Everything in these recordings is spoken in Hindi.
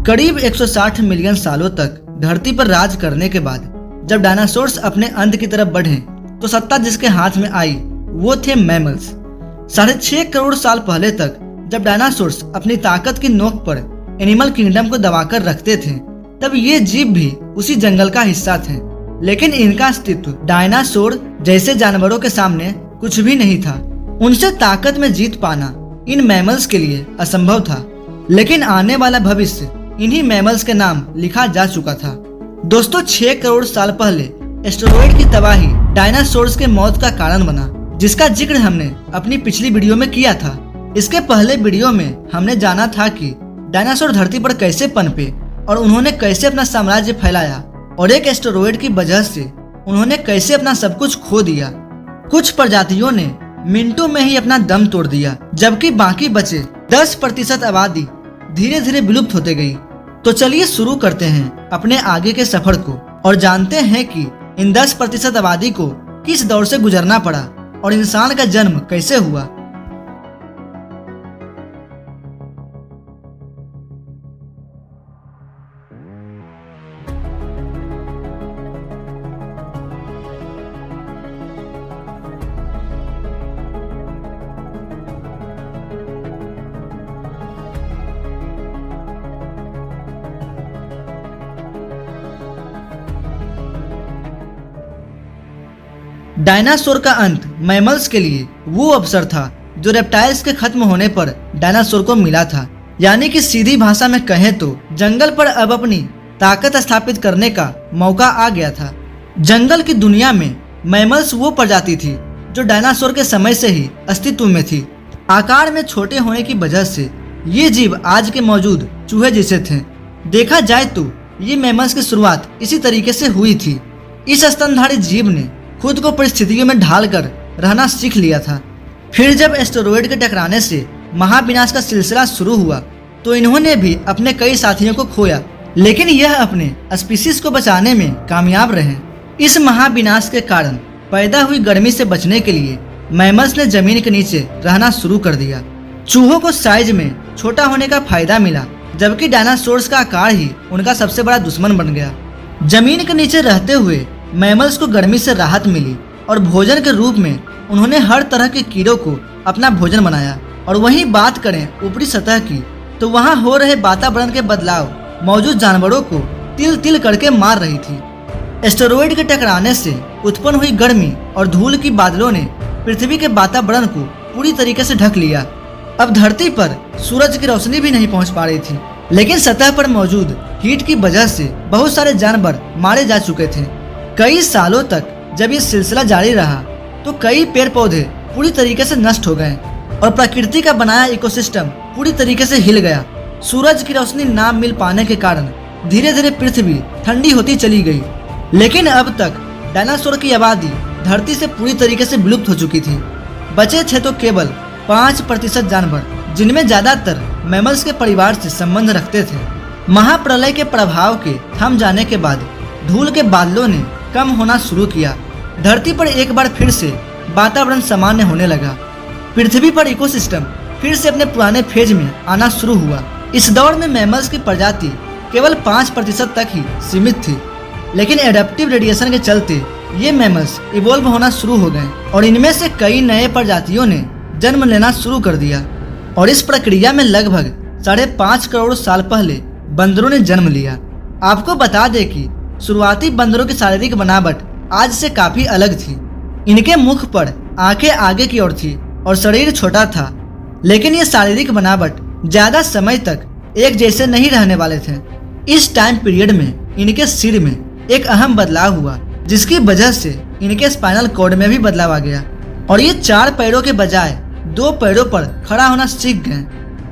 करीब 160 मिलियन सालों तक धरती पर राज करने के बाद जब डायनासोर्स अपने अंत की तरफ बढ़े तो सत्ता जिसके हाथ में आई वो थे मैमल्स। 6.5 करोड़ साल पहले तक जब डायनासोर्स अपनी ताकत की नोक पर एनिमल किंगडम को दबाकर रखते थे तब ये जीव भी उसी जंगल का हिस्सा थे, लेकिन इनका अस्तित्व डायनासोर जैसे जानवरों के सामने कुछ भी नहीं था। उनसे ताकत में जीत पाना इन मैमल्स के लिए असंभव था, लेकिन आने वाला भविष्य इन्हीं मैमल्स के नाम लिखा जा चुका था। दोस्तों, 6 करोड़ साल पहले एस्टेरॉयड की तबाही डायनासोर्स के मौत का कारण बना, जिसका जिक्र हमने अपनी पिछली वीडियो में किया था। इसके पहले वीडियो में हमने जाना था कि डायनासोर धरती पर कैसे पनपे और उन्होंने कैसे अपना साम्राज्य फैलाया और एक एस्टेरॉयड की वजह से उन्होंने कैसे अपना सब कुछ खो दिया। कुछ प्रजातियों ने मिनटों में ही अपना दम तोड़ दिया, जबकि बाकी बचे 10% आबादी धीरे धीरे विलुप्त होते गई। तो चलिए शुरू करते हैं अपने आगे के सफर को और जानते हैं कि इन 10% आबादी को किस दौर से गुजरना पड़ा और इंसान का जन्म कैसे हुआ। डायनासोर का अंत मैमल्स के लिए वो अवसर था जो रेप्टाइल्स के खत्म होने पर डायनासोर को मिला था। यानी कि सीधी भाषा में कहें तो जंगल पर अब अपनी ताकत स्थापित करने का मौका आ गया था। जंगल की दुनिया में मैमल्स वो प्रजाति थी जो डायनासोर के समय से ही अस्तित्व में थी। आकार में छोटे होने की वजह से ये जीव आज के मौजूद चूहे जैसे थे। देखा जाए तो ये मैमल्स की शुरुआत इसी तरीके से हुई थी। इस स्तनधारी जीव ने खुद को परिस्थितियों में ढालकर रहना सीख लिया था। फिर जब एस्टेरॉयड के टकराने से महाविनाश का सिलसिला शुरू हुआ तो इन्होंने भी अपने कई साथियों को खोया, लेकिन यह अपने स्पीशीज को बचाने में कामयाब रहे। इस महाविनाश के कारण पैदा हुई गर्मी से बचने के लिए मैमल्स ने जमीन के नीचे रहना शुरू कर दिया। चूहों को साइज में छोटा होने का फायदा मिला, जबकि डायनासोर्स का आकार ही उनका सबसे बड़ा दुश्मन बन गया। जमीन के नीचे रहते हुए मैमल्स को गर्मी से राहत मिली और भोजन के रूप में उन्होंने हर तरह के कीड़ों को अपना भोजन बनाया। और वहीं बात करें ऊपरी सतह की तो वहां हो रहे वातावरण के बदलाव मौजूद जानवरों को तिल तिल करके मार रही थी। एस्टेरॉयड के टकराने से उत्पन्न हुई गर्मी और धूल की बादलों ने पृथ्वी के वातावरण को पूरी तरीके से ढक लिया। अब धरती पर सूरज की रोशनी भी नहीं पहुंच पा रही थी, लेकिन सतह पर मौजूद हीट की वजह से बहुत सारे जानवर मारे जा चुके थे। कई सालों तक जब ये सिलसिला जारी रहा तो कई पेड़ पौधे पूरी तरीके से नष्ट हो गए और प्रकृति का बनाया इकोसिस्टम पूरी तरीके से हिल गया। सूरज की रोशनी ना मिल पाने के कारण धीरे धीरे पृथ्वी ठंडी होती चली गई। लेकिन अब तक डायनासोर की आबादी धरती से पूरी तरीके से विलुप्त हो चुकी थी। बचे थे तो केवल 5% जानवर, जिनमें ज्यादातर मैमल्स के परिवार से संबंध रखते थे। महाप्रलय के प्रभाव के थम जाने के बाद धूल के बादलों ने कम होना शुरू किया। धरती पर एक बार फिर से वातावरण सामान्य होने लगा। पृथ्वी पर इकोसिस्टम फिर से अपने पुराने फेज में आना शुरू हुआ। इस दौर में मैमल्स की प्रजाति केवल 5% तक ही सीमित थी, लेकिन एडेप्टिव रेडिएशन के चलते ये मैमल्स इवॉल्व होना शुरू हो गए और इनमें से कई नए प्रजातियों ने जन्म लेना शुरू कर दिया। और इस प्रक्रिया में लगभग 5.5 करोड़ साल पहले बंदरों ने जन्म लिया। आपको बता दें कि शुरुआती बंदरों की शारीरिक बनावट आज से काफी अलग थी। इनके मुख पर आंखें आगे की ओर थी और शरीर छोटा था, लेकिन ये शारीरिक बनावट ज्यादा समय तक एक जैसे नहीं रहने वाले थे। इस टाइम पीरियड में इनके सिर में एक अहम बदलाव हुआ, जिसकी वजह से इनके स्पाइनल कॉर्ड में भी बदलाव आ गया और ये 4 पैरों के बजाय 2 पैरों पर खड़ा होना सीख गए।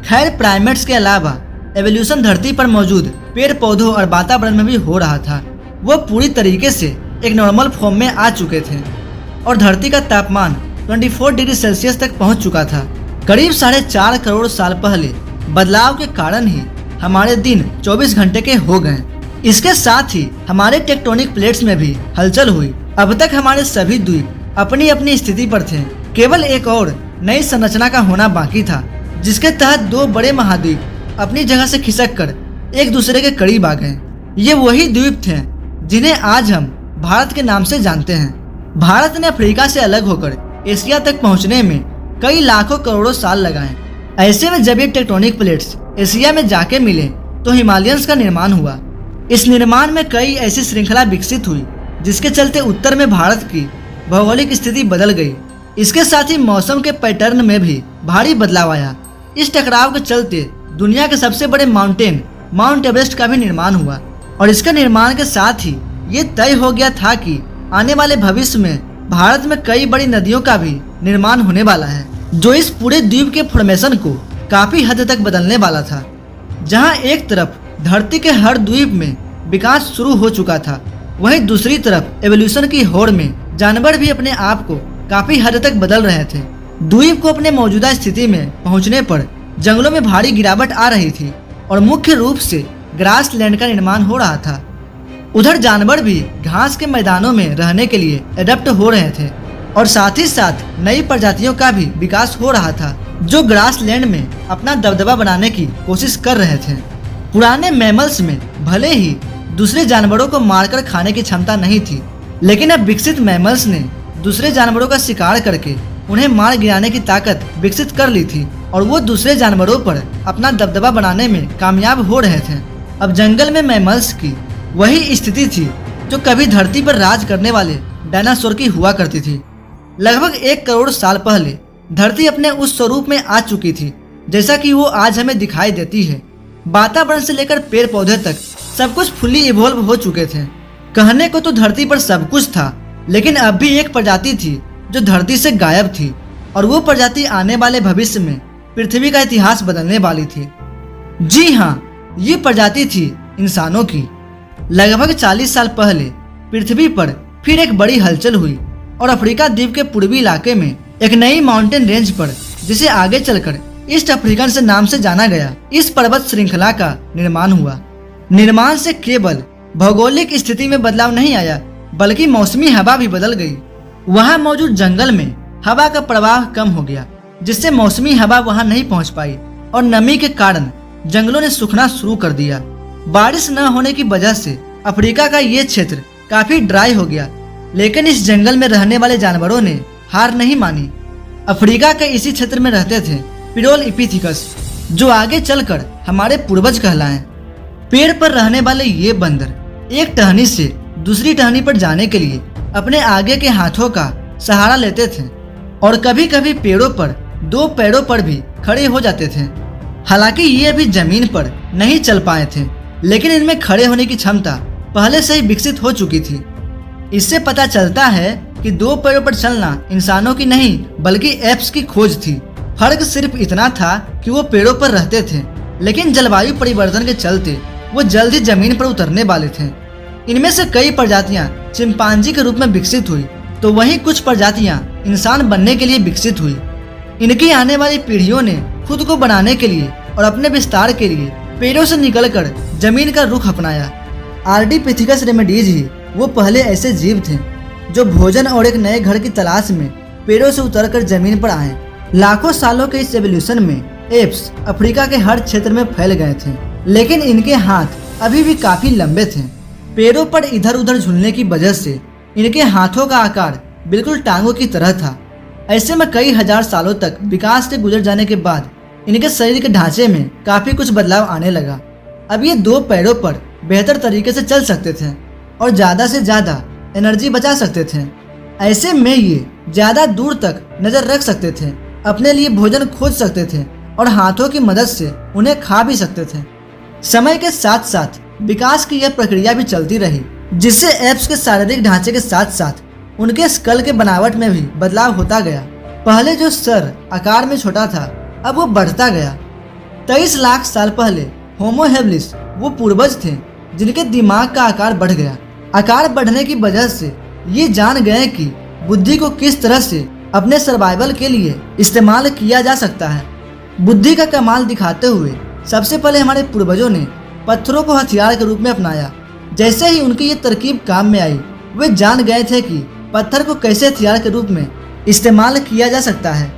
खैर, प्राइमेट्स के अलावा एवोल्यूशन धरती पर मौजूद पेड़ पौधों और वातावरण में भी हो रहा था। वो पूरी तरीके से एक नॉर्मल फॉर्म में आ चुके थे और धरती का तापमान 24 डिग्री सेल्सियस तक पहुंच चुका था। करीब 4.5 करोड़ साल पहले बदलाव के कारण ही हमारे दिन 24 घंटे के हो गए। इसके साथ ही हमारे टेक्टोनिक प्लेट्स में भी हलचल हुई। अब तक हमारे सभी द्वीप अपनी अपनी स्थिति पर थे, केवल एक और नई संरचना का होना बाकी था, जिसके तहत 2 बड़े महाद्वीप अपनी जगह से खिसक कर एक दूसरे के करीब आ गए। ये वही द्वीप थे जिन्हें आज हम भारत के नाम से जानते हैं। भारत ने अफ्रीका से अलग होकर एशिया तक पहुंचने में कई लाखों करोड़ों साल लगाए। ऐसे में जब ये टेक्टोनिक प्लेट्स एशिया में जाके मिले तो हिमालयंस का निर्माण हुआ। इस निर्माण में कई ऐसी श्रृंखला विकसित हुई जिसके चलते उत्तर में भारत की भौगोलिक स्थिति बदल गई। इसके साथ ही मौसम के पैटर्न में भी भारी बदलाव आया। इस टकराव के चलते दुनिया के सबसे बड़े माउंटेन माउंट एवरेस्ट का भी निर्माण हुआ और इसके निर्माण के साथ ही ये तय हो गया था कि आने वाले भविष्य में भारत में कई बड़ी नदियों का भी निर्माण होने वाला है, जो इस पूरे द्वीप के फॉर्मेशन को काफी हद तक बदलने वाला था। जहां एक तरफ धरती के हर द्वीप में विकास शुरू हो चुका था, वहीं दूसरी तरफ एवोल्यूशन की होड़ में जानवर भी अपने आप को काफी हद तक बदल रहे थे। द्वीप को अपने मौजूदा स्थिति में पहुंचने पर जंगलों में भारी गिरावट आ रही थी और मुख्य रूप से ग्रास लैंड का निर्माण हो रहा था। उधर जानवर भी घास के मैदानों में रहने के लिए एडप्ट हो रहे थे और साथ ही साथ नई प्रजातियों का भी विकास हो रहा था जो ग्रास लैंड में अपना दबदबा बनाने की कोशिश कर रहे थे। पुराने मैमल्स में भले ही दूसरे जानवरों को मारकर खाने की क्षमता नहीं थी, लेकिन अब विकसित मैमल्स ने दूसरे जानवरों का शिकार करके उन्हें मार गिराने की ताकत विकसित कर ली थी और वो दूसरे जानवरों पर अपना दबदबा बनाने में कामयाब हो रहे थे। अब जंगल में मैमल्स की वही स्थिति थी जो कभी धरती पर राज करने वाले डायनासोर की हुआ करती थी। लगभग 1 करोड़ साल पहले धरती अपने उस स्वरूप में आ चुकी थी जैसा कि वो आज हमें दिखाई देती है। वातावरण से लेकर पेड़ पौधे तक सब कुछ फुल्ली इवॉल्व हो चुके थे। कहने को तो धरती पर सब कुछ था, लेकिन अब भी एक प्रजाति थी जो धरती से गायब थी और वो प्रजाति आने वाले भविष्य में पृथ्वी का इतिहास बदलने वाली थी। जी हाँ, ये प्रजाति थी इंसानों की। लगभग 40 साल पहले पृथ्वी पर फिर एक बड़ी हलचल हुई और अफ्रीका द्वीप के पूर्वी इलाके में एक नई माउंटेन रेंज पर, जिसे आगे चलकर ईस्ट अफ्रीकन से नाम से जाना गया, इस पर्वत श्रृंखला का निर्माण हुआ। निर्माण से केवल भौगोलिक स्थिति में बदलाव नहीं आया, बल्कि मौसमी हवा भी बदल गई। वहां मौजूद जंगल में हवा का प्रवाह कम हो गया, जिससे मौसमी हवा वहां नहीं पहुंच पाई और नमी के कारण जंगलों ने सूखना शुरू कर दिया। बारिश न होने की वजह से अफ्रीका का ये क्षेत्र काफी ड्राई हो गया, लेकिन इस जंगल में रहने वाले जानवरों ने हार नहीं मानी। अफ्रीका के इसी क्षेत्र में रहते थे पिरोलइपिथिकस, जो आगे चलकर हमारे पूर्वज कहलाएं। पेड़ पर रहने वाले ये बंदर एक टहनी से दूसरी टहनी पर जाने के लिए अपने आगे के हाथों का सहारा लेते थे और कभी कभी पेड़ों पर 2 पैरों पर भी खड़े हो जाते थे। हालांकि ये अभी जमीन पर नहीं चल पाए थे, लेकिन इनमें खड़े होने की क्षमता पहले से ही विकसित हो चुकी थी। इससे पता चलता है कि 2 पैरों पर चलना इंसानों की नहीं बल्कि एप्स की खोज थी। फर्क सिर्फ इतना था कि वो पेड़ों पर रहते थे, लेकिन जलवायु परिवर्तन के चलते वो जल्द ही जमीन पर उतरने वाले थे। इनमें से कई प्रजातियां चिंपांजी के रूप में विकसित हुई, तो वहीं कुछ प्रजातियां इंसान बनने के लिए विकसित हुई। इनकी आने वाली पीढ़ियों ने खुद को बनाने के लिए और अपने विस्तार के लिए पेड़ों से निकलकर जमीन का रुख अपनाया। आर्डीपिथिकस रेमेडीज ही वो पहले ऐसे जीव थे जो भोजन और एक नए घर की तलाश में पेड़ों से उतरकर जमीन पर आए। लाखों सालों के इस एवोल्यूशन में एप्स अफ्रीका के हर क्षेत्र में फैल गए थे, लेकिन इनके हाथ अभी भी काफी लंबे थे। पेड़ों पर इधर उधर झूलने की वजह से इनके हाथों का आकार बिल्कुल टांगों की तरह था। ऐसे में कई हजार सालों तक विकास से गुजर जाने के बाद इनके शरीर के ढांचे में काफी कुछ बदलाव आने लगा। अब ये 2 पैरों पर बेहतर तरीके से चल सकते थे और ज्यादा से ज्यादा एनर्जी बचा सकते थे। ऐसे में ये ज्यादा दूर तक नजर रख सकते थे, अपने लिए भोजन खोज सकते थे और हाथों की मदद से उन्हें खा भी सकते थे। समय के साथ साथ विकास की यह प्रक्रिया भी चलती रही, जिससे एप्स के शारीरिक ढांचे के साथ साथ उनके स्कल के बनावट में भी बदलाव होता गया। पहले जो सर आकार में छोटा था, अब वो बढ़ता गया। 23 लाख साल पहले होमो हेबिलिस वो पूर्वज थे जिनके दिमाग का आकार बढ़ गया। आकार बढ़ने की वजह से ये जान गए कि बुद्धि को किस तरह से अपने सर्वाइवल के लिए इस्तेमाल किया जा सकता है। बुद्धि का कमाल दिखाते हुए सबसे पहले हमारे पूर्वजों ने पत्थरों को हथियार के रूप में अपनाया। जैसे ही उनकी ये तरकीब काम में आई, वे जान गए थे कि पत्थर को कैसे हथियार के रूप में इस्तेमाल किया जा सकता है।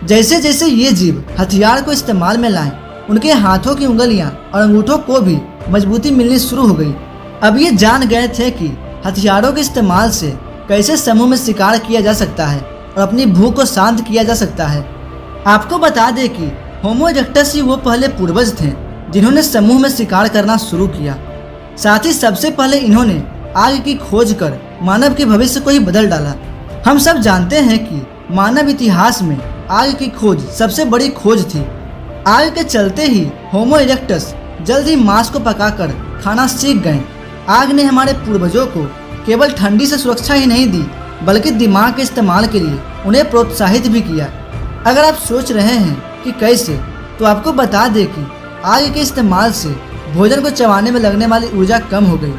जैसे जैसे ये जीव हथियार को इस्तेमाल में लाए, उनके हाथों की उंगलियां और अंगूठों को भी मजबूती मिलनी शुरू हो गई। अब ये जान गए थे कि हथियारों के इस्तेमाल से कैसे समूह में शिकार किया जा सकता है और अपनी भूख को शांत किया जा सकता है। आपको बता दें कि होमो इरेक्टस ही वो पहले पूर्वज थे जिन्होंने समूह में शिकार करना शुरू किया। साथ ही सबसे पहले इन्होंने आग की खोज कर मानव के भविष्य को ही बदल डाला। हम सब जानते हैं कि मानव इतिहास में आग की खोज सबसे बड़ी खोज थी। आग के चलते ही होमो इरेक्टस जल्द ही मांस को पकाकर खाना सीख गए। आग ने हमारे पूर्वजों को केवल ठंडी से सुरक्षा ही नहीं दी बल्कि दिमाग के इस्तेमाल के लिए उन्हें प्रोत्साहित भी किया। अगर आप सोच रहे हैं कि कैसे, तो आपको बता दें कि आग के इस्तेमाल से भोजन को चबाने में लगने वाली ऊर्जा कम हो गई।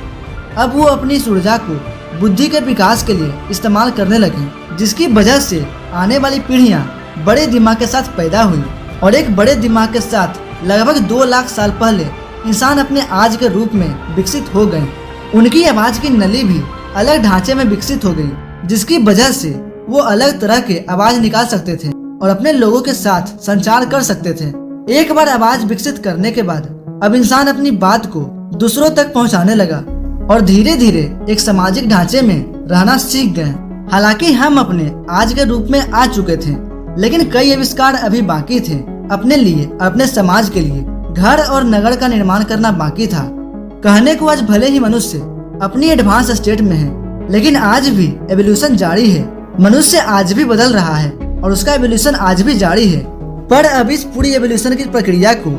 अब वो अपनी इस ऊर्जा को बुद्धि के विकास के लिए इस्तेमाल करने लगे, जिसकी वजह से आने वाली पीढ़ियां बड़े दिमाग के साथ पैदा हुई और एक बड़े दिमाग के साथ लगभग 2 लाख साल पहले इंसान अपने आज के रूप में विकसित हो गए। उनकी आवाज की नली भी अलग ढांचे में विकसित हो गई, जिसकी वजह से वो अलग तरह के आवाज निकाल सकते थे और अपने लोगों के साथ संचार कर सकते थे। एक बार आवाज विकसित करने के बाद अब इंसान अपनी बात को दूसरों तक पहुंचाने लगा और धीरे धीरे एक सामाजिक ढांचे में रहना सीख गए। हालांकि हम अपने आज के रूप में आ चुके थे, लेकिन कई आविष्कार अभी बाकी थे। अपने लिए और अपने समाज के लिए घर और नगर का निर्माण करना बाकी था। कहने को आज भले ही मनुष्य अपनी एडवांस स्टेट में है, लेकिन आज भी एवोल्यूशन जारी है। मनुष्य आज भी बदल रहा है और उसका एवोल्यूशन आज भी जारी है। पर अब इस पूरी एवोल्यूशन की प्रक्रिया को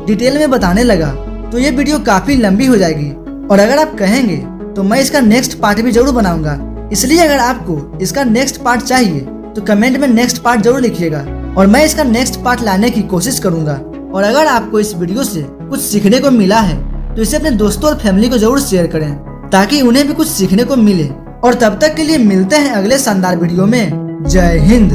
डिटेल में बताने लगा तो ये वीडियो काफी लंबी हो जाएगी, और अगर आप कहेंगे तो मैं इसका नेक्स्ट पार्ट भी जरूर बनाऊंगा। इसलिए अगर आपको इसका नेक्स्ट पार्ट चाहिए तो कमेंट में नेक्स्ट पार्ट जरूर लिखिएगा और मैं इसका नेक्स्ट पार्ट लाने की कोशिश करूंगा। और अगर आपको इस वीडियो से कुछ सीखने को मिला है तो इसे अपने दोस्तों और फैमिली को जरूर शेयर करें ताकि उन्हें भी कुछ सीखने को मिले। और तब तक के लिए मिलते हैं अगले शानदार वीडियो में। जय हिंद।